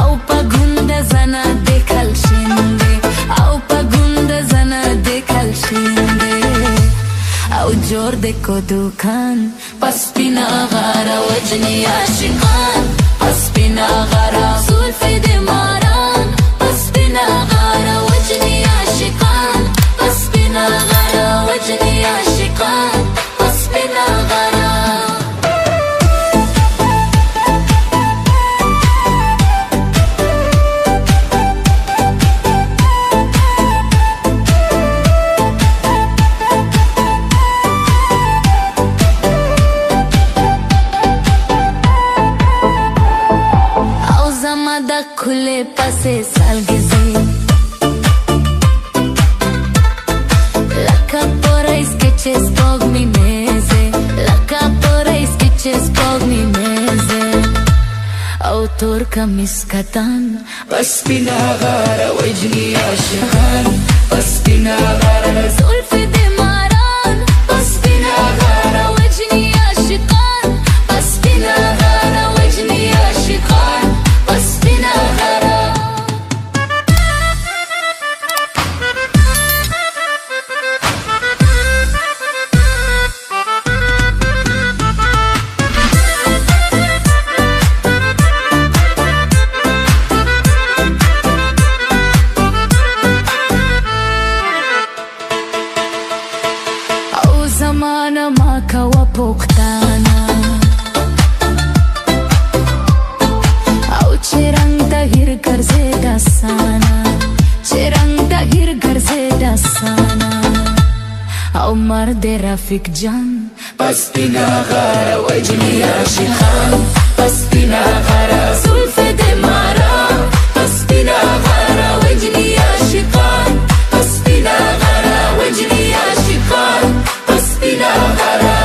او په ګوند زنه د کل شینده او په ګوند زنه د کل شینده او جوړ د کو دوکان پس پینا غارا وجنی عاشقان پس پینا غارا زلفی د ماران پس پینا غارا وجنی عاشقان پس پینا غارا وجنی عاشقان پس پینا غارا da khule pase salgizi laka pora sketches pogni meze laka pora sketches pogni meze autor kamis katan bas bina gara wajni ashqan bas bina gara zulfi de maran bas bina gara wajni ashqan bas bina gara wajni ashqan بس بنا غرا او زمانه ما کوا پوختانا چرنگ دهیر گرزه دستانا چرنگ دهیر گرزه دستانا او مرد رفیق جان پس بینا غارا وجنی عاشقان پس بینا غارا زلف دمارا پس بینا غارا وجنی عاشقان پس بینا غارا وجنی عاشقان پس بینا غارا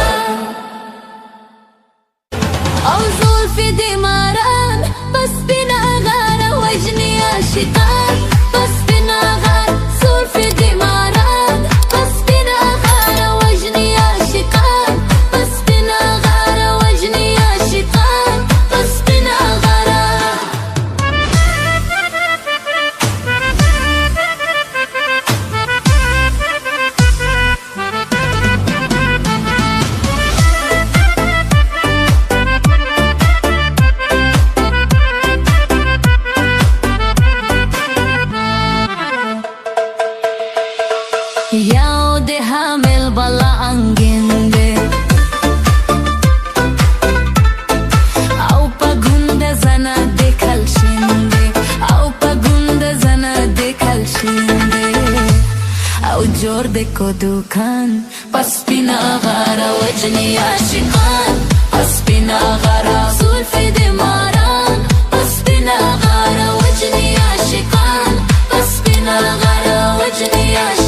او زلف دماران بس بنا غارة وجني عاشقان بس بنا غارة زلفي دماران بس بنا غارة وجني عاشقان بس بنا غارة وجني عاشقان بس بنا غارة یاو ده حامل بالا انگنده او پا گوند زنه ده کل شنده او پا گوند زنه ده کل شنده او جور ده کو دوکان پس پینا غارا وجنی عاشقان پس پینا غارا زلفی ده ماران پس پینا غارا وجنی عاشقان پس پینا غارا وجنی عاشقان